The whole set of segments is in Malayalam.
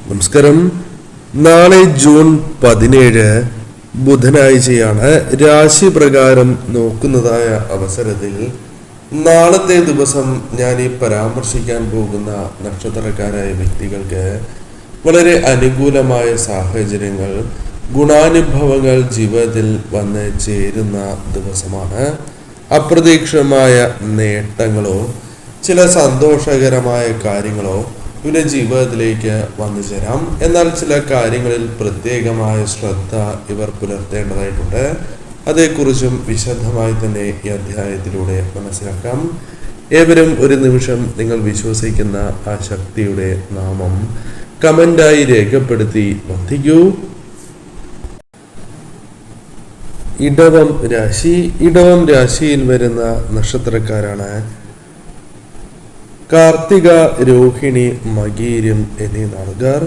നമസ്കാരം. നാളെ ജൂൺ 17 ബുധനാഴ്ചയാണ്. രാശി പ്രകാരം നോക്കുന്നതായ അവസരത്തിൽ നാളത്തെ ദിവസം ഞാൻ ഈ പരാമർശിക്കാൻ പോകുന്ന നക്ഷത്രക്കാരായ വ്യക്തികൾക്ക് വളരെ അനുകൂലമായ സാഹചര്യങ്ങൾ, ഗുണാനുഭവങ്ങൾ ജീവിതത്തിൽ വന്ന് ചേരുന്ന ദിവസമാണ്. അപ്രതീക്ഷിതമായ നേട്ടങ്ങളോ ചില സന്തോഷകരമായ കാര്യങ്ങളോ ഇവരുടെ ജീവിതത്തിലേക്ക് വന്നു ചേരാം. എന്നാൽ ചില കാര്യങ്ങളിൽ പ്രത്യേകമായ ശ്രദ്ധ ഇവർ പുലർത്തേണ്ടതായിട്ടുണ്ട്. അതേക്കുറിച്ചും വിശദമായി തന്നെ ഈ അധ്യായത്തിലൂടെ മനസ്സിലാക്കാം. ഏവരും ഒരു നിമിഷം നിങ്ങൾ വിശ്വസിക്കുന്ന ആ ശക്തിയുടെ നാമം കമന്റായി രേഖപ്പെടുത്തി വന്ദിക്കൂ. ഇടവം രാശി. ഇടവം രാശിയിൽ വരുന്ന നക്ഷത്രക്കാരാണ് കാർത്തിക, രോഹിണി, മകീരം എന്നീ നാളുകാർ.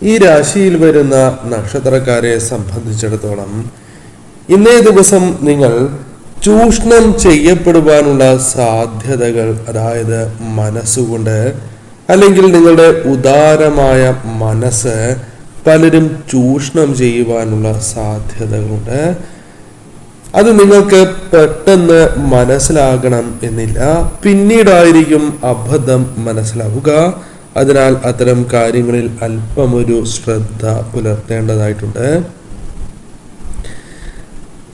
ഈ രാശിയിൽ വരുന്ന നക്ഷത്രക്കാരെ സംബന്ധിച്ചിടത്തോളം ഇന്നേ ദിവസം നിങ്ങൾ ചൂഷണം ചെയ്യപ്പെടുവാനുള്ള സാധ്യതകൾ, അതായത് മനസ്സുകൊണ്ട് അല്ലെങ്കിൽ നിങ്ങളുടെ ഉദാരമായ മനസ്സ് പലരും ചൂഷണം ചെയ്യുവാനുള്ള സാധ്യതകളുണ്ട്. അത് നിങ്ങൾക്ക് പെട്ടെന്ന് മനസ്സിലാകണം എന്നില്ല, പിന്നീടായിരിക്കും അബദ്ധം മനസ്സിലാവുക. അതിനാൽ അത്തരം കാര്യങ്ങളിൽ അല്പമൊരു ശ്രദ്ധ പുലർത്തേണ്ടതായിട്ടുണ്ട്.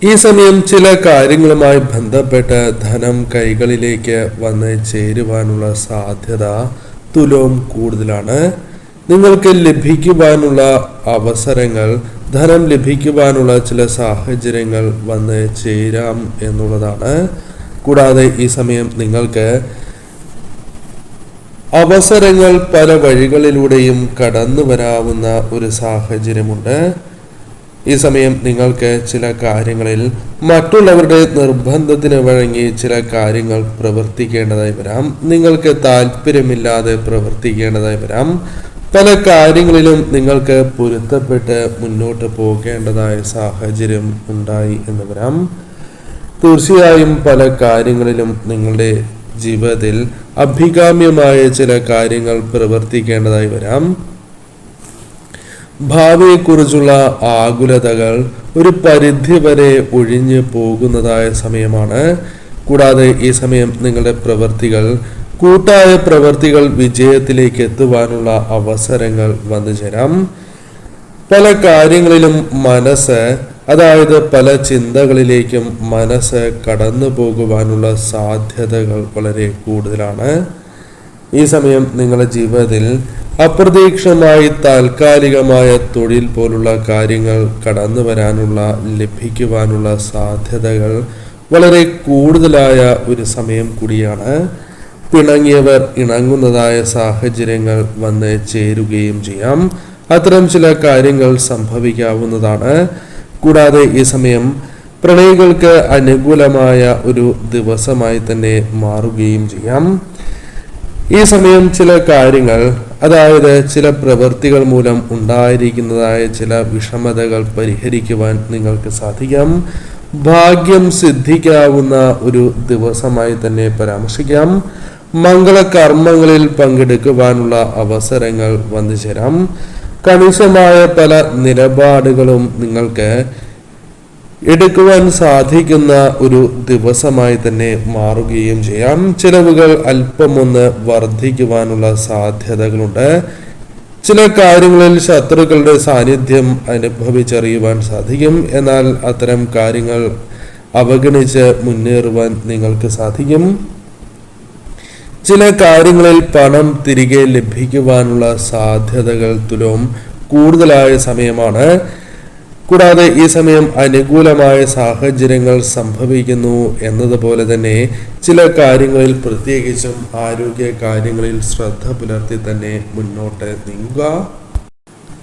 ഈ സമയം ചില കാര്യങ്ങളുമായി ബന്ധപ്പെട്ട് ധനം കൈകളിലേക്ക് വന്ന് ചേരുവാനുള്ള സാധ്യത തുലോം കൂടുതലാണ്. നിങ്ങൾക്ക് ലഭിക്കുവാനുള്ള അവസരങ്ങൾ, ധനം ലഭിക്കുവാനുള്ള ചില സാഹചര്യങ്ങൾ വന്ന് ചേരാം എന്നുള്ളതാണ്. കൂടാതെ ഈ സമയം നിങ്ങൾക്ക് അവസരങ്ങൾ പല വഴികളിലൂടെയും കടന്നു വരാവുന്ന ഒരു സാഹചര്യമുണ്ട്. ഈ സമയം നിങ്ങൾക്ക് ചില കാര്യങ്ങളിൽ മറ്റുള്ളവരുടെ നിർബന്ധത്തിന് വഴങ്ങി ചില കാര്യങ്ങൾ പ്രവർത്തിക്കേണ്ടതായി വരാം. നിങ്ങൾക്ക് താല്പര്യമില്ലാതെ പ്രവർത്തിക്കേണ്ടതായി വരാം. പല കാര്യങ്ങളിലും നിങ്ങൾക്ക് പൊരുത്തപ്പെട്ട് മുന്നോട്ട് പോകേണ്ടതായ സാഹചര്യം ഉണ്ടായി എന്ന് വരാം. തീർച്ചയായും പല കാര്യങ്ങളിലും നിങ്ങളുടെ ജീവിതത്തിൽ അഭികാമ്യമായ ചില കാര്യങ്ങൾ പ്രവർത്തിക്കേണ്ടതായി വരാം. ഭാവിയെക്കുറിച്ചുള്ള ആകുലതകൾ ഒരു പരിധിവരെ ഒഴിഞ്ഞു പോകുന്നതായ സമയമാണ്. കൂടാതെ ഈ സമയം നിങ്ങളുടെ പ്രവൃത്തികൾ, കൂട്ടായ പ്രവൃത്തികൾ വിജയത്തിലേക്ക് എത്തുവാനുള്ള അവസരങ്ങൾ വന്നു ചേരാം. പല കാര്യങ്ങളിലും മനസ്സ്, അതായത് പല ചിന്തകളിലേക്കും മനസ്സ് കടന്നു പോകുവാനുള്ള സാധ്യതകൾ വളരെ കൂടുതലാണ്. ഈ സമയം നിങ്ങളുടെ ജീവിതത്തിൽ അപ്രതീക്ഷിതമായി താൽക്കാലികമായ തൊഴിൽ പോലുള്ള കാര്യങ്ങൾ കടന്നു വരാനുള്ള, ലഭിക്കുവാനുള്ള സാധ്യതകൾ വളരെ കൂടുതലായ ഒരു സമയം കൂടിയാണ്. പിണങ്ങിയവർ ഇണങ്ങുന്നതായ സാഹചര്യങ്ങൾ വന്ന് ചേരുകയും ചെയ്യാം. അത്തരം ചില കാര്യങ്ങൾ സംഭവിക്കാവുന്നതാണ്. കൂടാതെ ഈ സമയം പ്രണയികൾക്ക് അനുകൂലമായ ഒരു ദിവസമായി തന്നെ മാറുകയും ചെയ്യാം. ഈ സമയം ചില കാര്യങ്ങൾ, അതായത് ചില പ്രവൃത്തികൾ മൂലം ഉണ്ടായിരിക്കുന്നതായ ചില വിഷമതകൾ പരിഹരിക്കുവാൻ നിങ്ങൾക്ക് സാധിക്കാം. ഭാഗ്യം സിദ്ധിക്കാവുന്ന ഒരു ദിവസമായി തന്നെ പരാമർശിക്കാം. മംഗളകർമ്മങ്ങളിൽ പങ്കെടുക്കുവാനുള്ള അവസരങ്ങൾ വന്നു ചേരാം. കണിശമായ പല നിലപാടുകളും നിങ്ങൾക്ക് എടുക്കുവാൻ സാധിക്കുന്ന ഒരു ദിവസമായി തന്നെ മാറുകയും ചെയ്യാം. ചിലവുകൾ അല്പമൊന്ന് വർദ്ധിക്കുവാനുള്ള സാധ്യതകളുണ്ട്. ചില കാര്യങ്ങളിൽ ശത്രുക്കളുടെ സാന്നിധ്യം അനുഭവിച്ചറിയുവാൻ സാധിക്കും. എന്നാൽ അത്തരം കാര്യങ്ങൾ അവഗണിച്ച് മുന്നേറുവാൻ നിങ്ങൾക്ക് സാധിക്കും. ചില കാര്യങ്ങളിൽ പണം തിരികെ ലഭിക്കുവാനുള്ള സാധ്യതകൾ തുലോം കൂടുതലായ സമയമാണ്. കൂടാതെ ഈ സമയം അനുകൂലമായ സാഹചര്യങ്ങൾ സംഭവിക്കുന്നു എന്നതുപോലെ തന്നെ ചില കാര്യങ്ങളിൽ, പ്രത്യേകിച്ചും ആരോഗ്യ കാര്യങ്ങളിൽ ശ്രദ്ധ പുലർത്തി തന്നെ മുന്നോട്ട് നീങ്ങുക.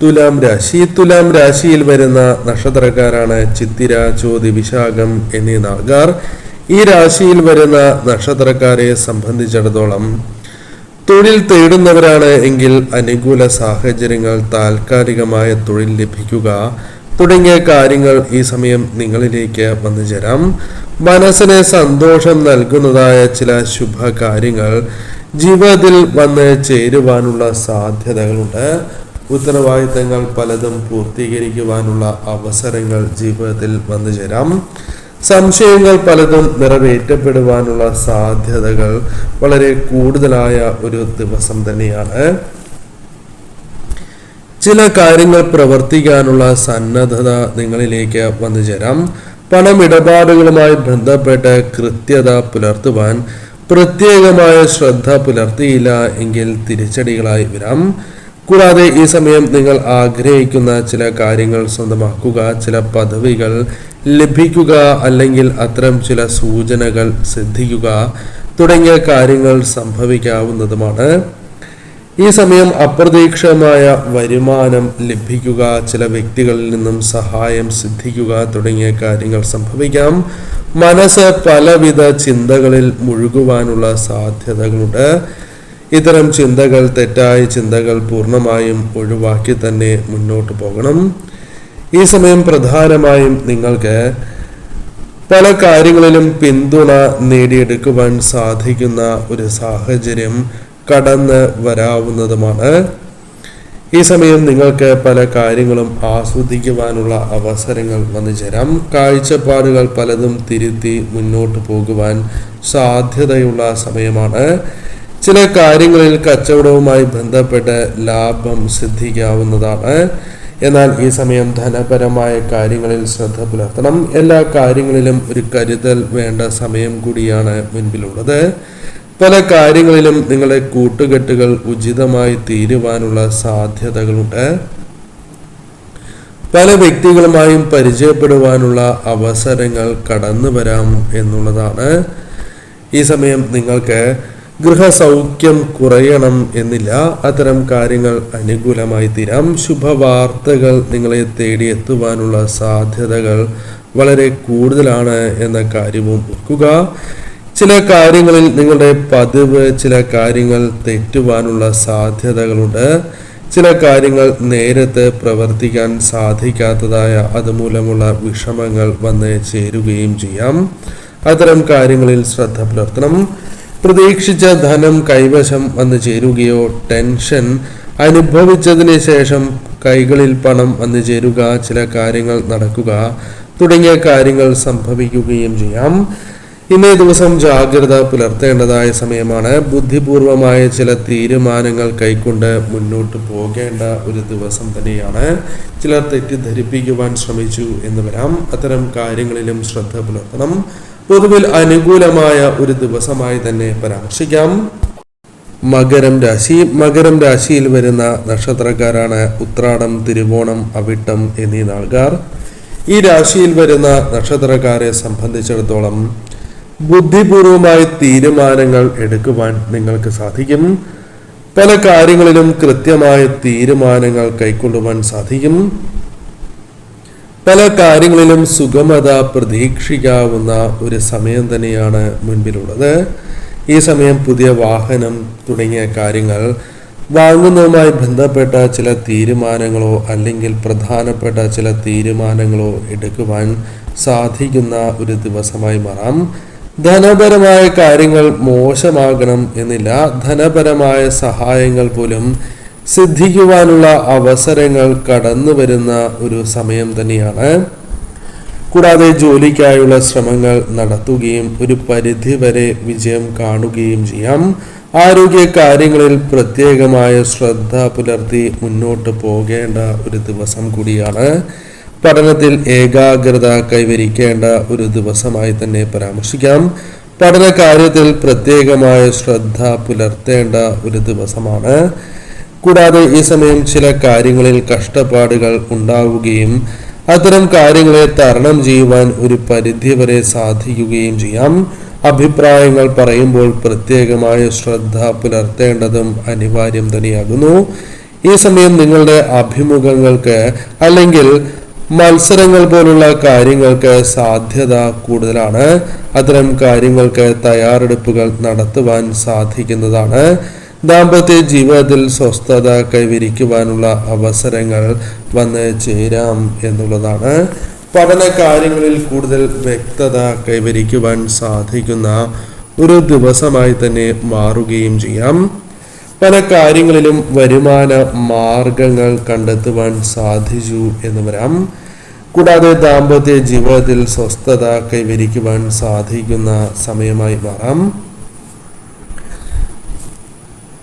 തുലാം രാശി. തുലാം രാശിയിൽ വരുന്ന നക്ഷത്രക്കാരാണ് ചിത്തിര, ചോതി, വിശാഖം എന്നീ നാളുകാർ. ഈ രാശിയിൽ വരുന്ന നക്ഷത്രക്കാരെ സംബന്ധിച്ചിടത്തോളം തൊഴിൽ തേടുന്നവരാണ് എങ്കിൽ അനുകൂല സാഹചര്യങ്ങൾ, താൽക്കാലികമായ തൊഴിൽ ലഭിക്കുക തുടങ്ങിയ കാര്യങ്ങൾ ഈ സമയം നിങ്ങളിലേക്ക് വന്നു ചേരാം. മനസ്സിന് സന്തോഷം നൽകുന്നതായ ചില ശുഭകാര്യങ്ങൾ ജീവിതത്തിൽ വന്ന് ചേരുവാനുള്ള സാധ്യതകളുണ്ട്. ഉത്തരവാദിത്തങ്ങൾ പലതും പൂർത്തീകരിക്കുവാനുള്ള അവസരങ്ങൾ ജീവിതത്തിൽ വന്നു ചേരാം. സംശയങ്ങൾ പലതും നിറവേറ്റപ്പെടുവാനുള്ള സാധ്യതകൾ വളരെ കൂടുതലായ ഒരു ദിവസം തന്നെയാണ്. ചില കാര്യങ്ങൾ പ്രവർത്തിക്കാനുള്ള സന്നദ്ധത നിങ്ങളിലേക്ക് വന്നു ചേരാം. പണമിടപാടുകളുമായി ബന്ധപ്പെട്ട് കൃത്യത പുലർത്തുവാൻ പ്രത്യേകമായ ശ്രദ്ധ പുലർത്തിയില്ല എങ്കിൽ തിരിച്ചടികളായി വരാം. കൂടാതെ ഈ സമയം നിങ്ങൾ ആഗ്രഹിക്കുന്ന ചില കാര്യങ്ങൾ സ്വന്തമാക്കുക, ചില പദവികൾ ലഭിക്കുക, അല്ലെങ്കിൽ അത്തരം ചില സൂചനകൾ ശ്രദ്ധിക്കുക തുടങ്ങിയ കാര്യങ്ങൾ സംഭവിക്കാവുന്നതുമാണ്. ഈ സമയം അപ്രതീക്ഷിതമായ വരുമാനം ലഭിക്കുക, ചില വ്യക്തികളിൽ നിന്നും സഹായം സിദ്ധിക്കുക തുടങ്ങിയ കാര്യങ്ങൾ സംഭവിക്കാം. മനസ്സ് പലവിധ ചിന്തകളിൽ മുഴുകുവാനുള്ള സാധ്യതകളുണ്ട്. ഇത്തരം ചിന്തകൾ, തെറ്റായ ചിന്തകൾ പൂർണ്ണമായും ഒഴിവാക്കി തന്നെ മുന്നോട്ട് പോകണം. ഈ സമയം പ്രധാനമായും നിങ്ങൾക്ക് പല കാര്യങ്ങളിലും പിന്തുണ നേടിയെടുക്കുവാൻ സാധിക്കുന്ന ഒരു സാഹചര്യം കടന്ന് വരാവുന്നതുമാണ്. ഈ സമയം നിങ്ങൾക്ക് പല കാര്യങ്ങളും ആസ്വദിക്കുവാനുള്ള അവസരങ്ങൾ വന്നു ചേരാം. കാഴ്ചപ്പാടുകൾ പലതും തിരുത്തി മുന്നോട്ട് പോകുവാൻ സാധ്യതയുള്ള സമയമാണ്. ചില കാര്യങ്ങളിൽ കച്ചവടവുമായി ബന്ധപ്പെട്ട് ലാഭം സിദ്ധിക്കാവുന്നതാണ്. എന്നാൽ ഈ സമയം ധനപരമായ കാര്യങ്ങളിൽ ശ്രദ്ധ പുലർത്തണം. എല്ലാ കാര്യങ്ങളിലും ഒരു കരുതൽ വേണ്ട സമയം കൂടിയാണ് മുൻപിലുള്ളത്. പല കാര്യങ്ങളിലും നിങ്ങളുടെ കൂട്ടുകെട്ടുകൾ ഉചിതമായി തീരുവാനുള്ള സാധ്യതകളുണ്ട്. പല വ്യക്തികളുമായും പരിചയപ്പെടുവാനുള്ള അവസരങ്ങൾ കടന്നു വരാം എന്നുള്ളതാണ്. ഈ സമയം നിങ്ങൾക്ക് ഗൃഹസൗഖ്യം കുറയണം എന്നില്ല. അത്തരം കാര്യങ്ങൾ അനുകൂലമായി തീരാം. ശുഭവാർത്തകൾ നിങ്ങളെ തേടിയെത്തുവാനുള്ള സാധ്യതകൾ വളരെ കൂടുതലാണ് എന്ന കാര്യവും ഓർക്കുക. ചില കാര്യങ്ങളിൽ നിങ്ങളുടെ പതിവ് ചില കാര്യങ്ങൾ തെറ്റുവാനുള്ള സാധ്യതകളുണ്ട്. ചില കാര്യങ്ങൾ നേരത്തെ പ്രവർത്തിക്കാൻ സാധിക്കാത്തതായ അതുമൂലമുള്ള വിഷമങ്ങൾ വന്ന് ചേരുകയും ചെയ്യാം. അത്തരം കാര്യങ്ങളിൽ ശ്രദ്ധ പുലർത്തണം. പ്രതീക്ഷിച്ച ധനം കൈവശം വന്നു ചേരുകയോ ടെൻഷൻ അനുഭവിച്ചതിന് ശേഷം കൈകളിൽ പണം വന്നു ചേരുക, ചില കാര്യങ്ങൾ നടക്കുക തുടങ്ങിയ കാര്യങ്ങൾ സംഭവിക്കുകയും ചെയ്യാം. ഇന്നേ ദിവസം ജാഗ്രത പുലർത്തേണ്ടതായ സമയമാണ്. ബുദ്ധിപൂർവമായ ചില തീരുമാനങ്ങൾ കൈക്കൊണ്ട് മുന്നോട്ട് പോകേണ്ട ഒരു ദിവസം തന്നെയാണ്. ചിലർ തെറ്റിദ്ധരിപ്പിക്കുവാൻ ശ്രമിച്ചു എന്ന് വരാം. അത്തരം കാര്യങ്ങളിലും ശ്രദ്ധ പുലർത്തണം. പൊതുവിൽ അനുകൂലമായ ഒരു ദിവസമായി തന്നെ പരാമർശിക്കാം. മകരം രാശി. മകരം രാശിയിൽ വരുന്ന നക്ഷത്രക്കാരാണ് ഉത്രാടം, തിരുവോണം, അവിട്ടം എന്നീ നാളുകാർ. ഈ രാശിയിൽ വരുന്ന നക്ഷത്രക്കാരെ സംബന്ധിച്ചിടത്തോളം ബുദ്ധിപൂർവമായി തീരുമാനങ്ങൾ എടുക്കുവാൻ നിങ്ങൾക്ക് സാധിക്കും. പല കാര്യങ്ങളിലും കൃത്യമായ തീരുമാനങ്ങൾ കൈക്കൊള്ളുവാൻ സാധിക്കും. പല കാര്യങ്ങളിലും സുഗമത പ്രതീക്ഷിക്കാവുന്ന ഒരു സമയം തന്നെയാണ് മുൻപിലുള്ളത്. ഈ സമയം പുതിയ വാഹനം തുടങ്ങിയ കാര്യങ്ങൾ വാങ്ങുന്നതുമായി ബന്ധപ്പെട്ട ചില തീരുമാനങ്ങളോ അല്ലെങ്കിൽ പ്രധാനപ്പെട്ട ചില തീരുമാനങ്ങളോ എടുക്കുവാൻ സാധിക്കുന്ന ഒരു ദിവസമായി മാറാം. ധനപരമായ കാര്യങ്ങൾ മോശമാകണം എന്നില്ല. ധനപരമായ സഹായങ്ങൾ പോലും സിദ്ധിക്കുവാനുള്ള അവസരങ്ങൾ കടന്നു വരുന്ന ഒരു സമയം തന്നെയാണ്. കൂടാതെ ജോലിക്കായുള്ള ശ്രമങ്ങൾ നടത്തുകയും ഒരു പരിധിവരെ വിജയം കാണുകയും ചെയ്യാം. ആരോഗ്യ കാര്യങ്ങളിൽ പ്രത്യേകമായ ശ്രദ്ധ പുലർത്തി മുന്നോട്ട് പോകേണ്ട ഒരു ദിവസം കൂടിയാണ്. പഠനത്തിൽ ഏകാഗ്രത കൈവരിക്കേണ്ട ഒരു ദിവസമായി തന്നെ പരാമർശിക്കാം. പഠന കാര്യത്തിൽ പ്രത്യേകമായ ശ്രദ്ധ പുലർത്തേണ്ട ഒരു ദിവസമാണ്. കൂടാതെ ഈ സമയം ചില കാര്യങ്ങളിൽ കഷ്ടപ്പാടുകൾ ഉണ്ടാവുകയും അത്തരം കാര്യങ്ങളെ തരണം ചെയ്യുവാൻ ഒരു പരിധിവരെ സാധിക്കുകയും ചെയ്യാം. അഭിപ്രായങ്ങൾ പറയുമ്പോൾ പ്രത്യേകമായ ശ്രദ്ധ പുലർത്തേണ്ടതും അനിവാര്യം തന്നെയാകുന്നു. ഈ സമയം നിങ്ങളുടെ അഭിമുഖങ്ങൾക്ക് അല്ലെങ്കിൽ മത്സരങ്ങൾ പോലുള്ള കാര്യങ്ങൾക്ക് സാധ്യത കൂടുതലാണ്. അത്തരം കാര്യങ്ങൾക്ക് തയ്യാറെടുപ്പുകൾ നടത്തുവാൻ സാധിക്കുന്നതാണ്. ദാമ്പത്യ ജീവിതത്തിൽ സ്വസ്ഥത കൈവരിക്കുവാനുള്ള അവസരങ്ങൾ വന്ന് ചേരാം എന്നുള്ളതാണ്. പഠന കാര്യങ്ങളിൽ കൂടുതൽ വ്യക്തത കൈവരിക്കുവാൻ സാധിക്കുന്ന ഒരു ദിവസമായി തന്നെ മാറുകയും ചെയ്യാം. പല കാര്യങ്ങളിലും വരുമാന മാർഗങ്ങൾ കണ്ടെത്തുവാൻ സാധിച്ചു എന്ന് വരാം. കൂടാതെ ദാമ്പത്യ ജീവിതത്തിൽ സ്വസ്ഥത കൈവരിക്കുവാൻ സാധിക്കുന്ന സമയമായി മാറാം.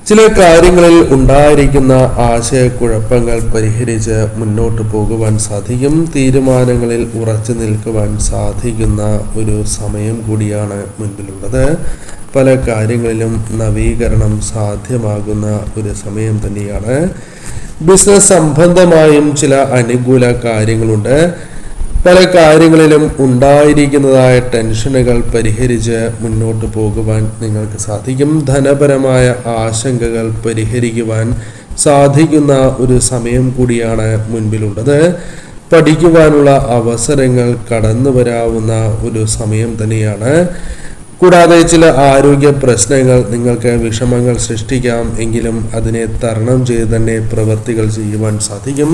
ചില കാര്യങ്ങളിൽ ഉണ്ടായിരിക്കുന്ന ആശയക്കുഴപ്പങ്ങൾ പരിഹരിച്ച് മുന്നോട്ട് പോകുവാൻ സാധിക്കും. തീരുമാനങ്ങളിൽ ഉറച്ചു നിൽക്കുവാൻ സാധിക്കുന്ന ഒരു സമയം കൂടിയാണ് മുൻപിലുള്ളത്. പല കാര്യങ്ങളിലും നവീകരണം സാധ്യമാകുന്ന ഒരു സമയം തന്നെയാണ്. ബിസിനസ് സംബന്ധമായും ചില അനുകൂല കാര്യങ്ങളുണ്ട്. പല കാര്യങ്ങളിലും ഉണ്ടായിരിക്കുന്നതായ ടെൻഷനുകൾ പരിഹരിച്ച് മുന്നോട്ട് പോകുവാൻ നിങ്ങൾക്ക് സാധിക്കും. ധനപരമായ ആശങ്കകൾ പരിഹരിക്കുവാൻ സാധിക്കുന്ന ഒരു സമയം കൂടിയാണ് മുൻപിലുള്ളത്. പഠിക്കുവാനുള്ള അവസരങ്ങൾ കടന്നു വരാവുന്ന ഒരു സമയം തന്നെയാണ്. കൂടാതെ ചില ആരോഗ്യ പ്രശ്നങ്ങൾ നിങ്ങൾക്ക് വിഷമങ്ങൾ സൃഷ്ടിക്കാം. എങ്കിലും അതിനെ തരണം ചെയ്ത് തന്നെ പ്രവൃത്തികൾ ചെയ്യുവാൻ സാധിക്കും.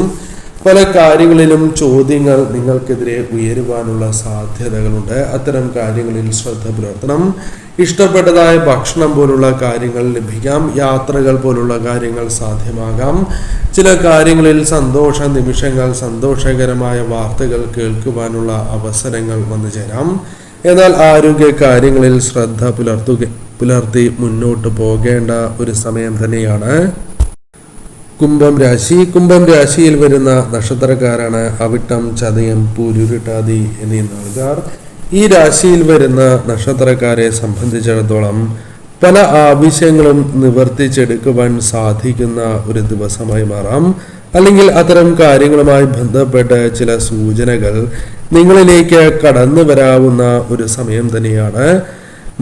പല കാര്യങ്ങളിലും ചോദ്യങ്ങൾ നിങ്ങൾക്കെതിരെ ഉയരുവാനുള്ള സാധ്യതകളുണ്ട്. അത്തരം കാര്യങ്ങളിൽ ശ്രദ്ധ പുലർത്തണം. ഇഷ്ടപ്പെട്ടതായ ഭക്ഷണം പോലുള്ള കാര്യങ്ങൾ ലഭിക്കാം. യാത്രകൾ പോലുള്ള കാര്യങ്ങൾ സാധ്യമാകാം. ചില കാര്യങ്ങളിൽ സന്തോഷ നിമിഷങ്ങൾ, സന്തോഷകരമായ വാർത്തകൾ കേൾക്കുവാനുള്ള അവസരങ്ങൾ വന്നു ചേരാം. എന്നാൽ ആരോഗ്യ കാര്യങ്ങളിൽ ശ്രദ്ധ പുലർത്തി മുന്നോട്ട് പോകേണ്ട ഒരു സമയം തന്നെയാണ്. കുംഭം രാശിയിൽ വരുന്ന നക്ഷത്രക്കാരാണ് അവിട്ടം, ചതയം, പൂരുരുട്ടാതി എന്നീ നാളുകാർ. ഈ രാശിയിൽ വരുന്ന നക്ഷത്രക്കാരെ സംബന്ധിച്ചിടത്തോളം പല ആവശ്യങ്ങളും നിവർത്തിച്ചെടുക്കുവാൻ സാധിക്കുന്ന ഒരു ദിവസമായി മാറാം. അല്ലെങ്കിൽ അത്തരം കാര്യങ്ങളുമായി ബന്ധപ്പെട്ട് ചില സൂചനകൾ നിങ്ങളിലേക്ക് കടന്നു വരാവുന്ന ഒരു സമയം തന്നെയാണ്.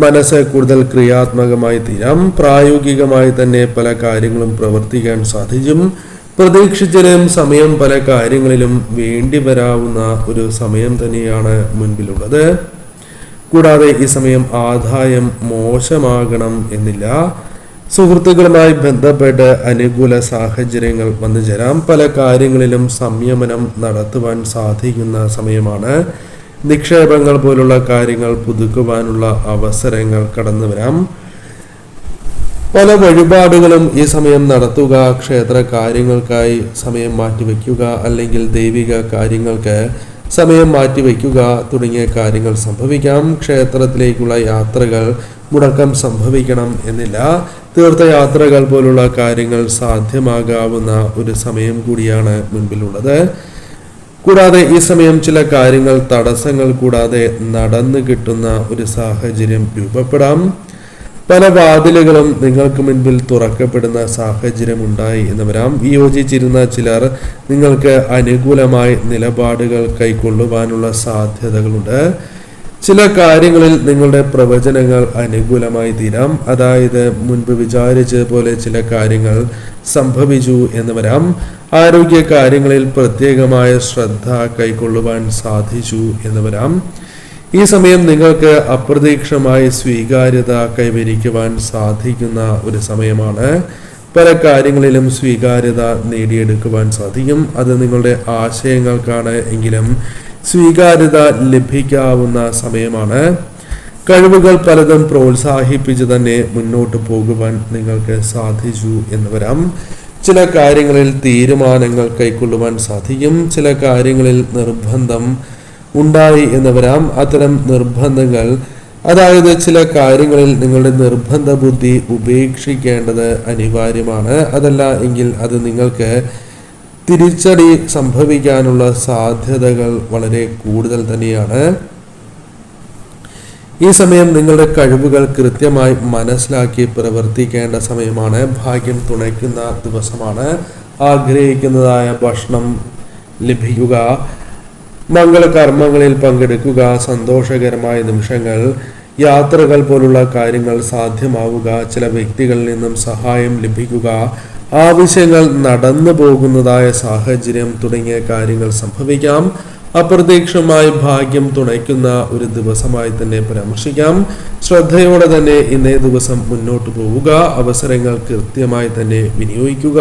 മനസ്സ് കൂടുതൽ ക്രിയാത്മകമായി തീരാം. പ്രായോഗികമായി തന്നെ പല കാര്യങ്ങളും പ്രവർത്തിക്കാൻ സാധിക്കും. പ്രതീക്ഷിച്ചതിനും സമയം പല കാര്യങ്ങളിലും വേണ്ടി വരാവുന്ന ഒരു സമയം തന്നെയാണ് മുൻപിലുള്ളത്. കൂടാതെ ഈ സമയം ആദായം മോശമാകണം എന്നില്ല. സുഹൃത്തുക്കളുമായി ബന്ധപ്പെട്ട് അനുകൂല സാഹചര്യങ്ങൾ വന്നു ചേരാം. പല കാര്യങ്ങളിലും സംയമനം നടത്തുവാൻ സാധിക്കുന്ന സമയമാണ്. നിക്ഷേപങ്ങൾ പോലുള്ള കാര്യങ്ങൾ പുതുക്കുവാനുള്ള അവസരങ്ങൾ കടന്നു വരാം. പല വഴിപാടുകളും ഈ സമയം നടത്തുക, ക്ഷേത്ര കാര്യങ്ങൾക്കായി സമയം മാറ്റിവെക്കുക, അല്ലെങ്കിൽ ദൈവിക കാര്യങ്ങൾക്ക് സമയം മാറ്റിവെക്കുക തുടങ്ങിയ കാര്യങ്ങൾ സംഭവിക്കാം. ക്ഷേത്രത്തിലേക്കുള്ള യാത്രകൾ മുടക്കം സംഭവിക്കണം എന്നില്ല. തീർത്ഥയാത്രകൾ പോലുള്ള കാര്യങ്ങൾ സാധ്യമാകാവുന്ന ഒരു സമയം കൂടിയാണ് മുൻപിലുള്ളത്. കൂടാതെ ഈ സമയം ചില കാര്യങ്ങൾ തടസ്സങ്ങൾ കൂടാതെ നടന്നു കിട്ടുന്ന ഒരു സാഹചര്യം രൂപപ്പെടാം. പല വാതിലുകളും നിങ്ങൾക്ക് മുൻപിൽ തുറക്കപ്പെടുന്ന സാഹചര്യം ഉണ്ടായി എന്ന് വരാം. വിയോജിച്ചിരുന്ന ചിലർ നിങ്ങൾക്ക് അനുകൂലമായി നിലപാടുകൾ കൈക്കൊള്ളുവാനുള്ള സാധ്യതകളുണ്ട്. ചില കാര്യങ്ങളിൽ നിങ്ങളുടെ പ്രവചനങ്ങൾ അനുകൂലമായി തീരാം. അതായത് മുൻപ് വിചാരിച്ചതുപോലെ ചില കാര്യങ്ങൾ സംഭവിച്ചു എന്ന് വരാം. ആരോഗ്യ കാര്യങ്ങളിൽ പ്രത്യേകമായ ശ്രദ്ധ കൈക്കൊള്ളുവാൻ സാധിച്ചു എന്ന് വരാം. ഈ സമയം നിങ്ങൾക്ക് അപ്രതീക്ഷിതമായി സ്വീകാര്യത കൈവരിക്കുവാൻ സാധിക്കുന്ന ഒരു സമയമാണ്. പല കാര്യങ്ങളിലും സ്വീകാര്യത നേടിയെടുക്കുവാൻ സാധിക്കും. അത് നിങ്ങളുടെ ആശയങ്ങൾക്കാണ് എങ്കിലും സ്വീകാര്യത ലഭിക്കാവുന്ന സമയമാണ്. കഴിവുകൾ പലതും പ്രോത്സാഹിപ്പിച്ച് തന്നെ മുന്നോട്ട് പോകുവാൻ നിങ്ങൾക്ക് സാധിച്ചു എന്ന് വരാം. ചില കാര്യങ്ങളിൽ തീരുമാനങ്ങൾ കൈക്കൊള്ളുവാൻ സാധിക്കും. ചില കാര്യങ്ങളിൽ നിർബന്ധം ഉണ്ടായി എന്ന് വരാം. അത്തരം നിർബന്ധങ്ങൾ, അതായത് ചില കാര്യങ്ങളിൽ നിങ്ങളുടെ നിർബന്ധ ബുദ്ധി ഉപേക്ഷിക്കേണ്ടത് അനിവാര്യമാണ്. അതല്ല എങ്കിൽ അത് നിങ്ങൾക്ക് തിരിച്ചടി സംഭവിക്കാനുള്ള സാധ്യതകൾ വളരെ കൂടുതൽ തന്നെയാണ്. ഈ സമയം നിങ്ങളുടെ കഴിവുകൾ കൃത്യമായി മനസ്സിലാക്കി പ്രവർത്തിക്കേണ്ട സമയമാണ്. ഭാഗ്യം തുണയ്ക്കുന്ന ദിവസമാണ്. ആഗ്രഹിക്കുന്നതായ ഭക്ഷണം ലഭിക്കുക, മംഗളകർമ്മങ്ങളിൽ പങ്കെടുക്കുക, സന്തോഷകരമായ നിമിഷങ്ങൾ, യാത്രകൾ പോലുള്ള കാര്യങ്ങൾ സാധ്യമാവുക, ചില വ്യക്തികളിൽ നിന്നും സഹായം ലഭിക്കുക, ആവശ്യങ്ങൾ നടന്നു പോകുന്നതായ സാഹചര്യം തുടങ്ങിയ കാര്യങ്ങൾ സംഭവിക്കാം. അപ്രതീക്ഷിതമായി ഭാഗ്യം തുണയ്ക്കുന്ന ഒരു ദിവസമായി തന്നെ പരാമർശിക്കാം. ശ്രദ്ധയോടെ തന്നെ ഇന്നേ ദിവസം മുന്നോട്ട് പോവുക. അവസരങ്ങൾ കൃത്യമായി തന്നെ വിനിയോഗിക്കുക.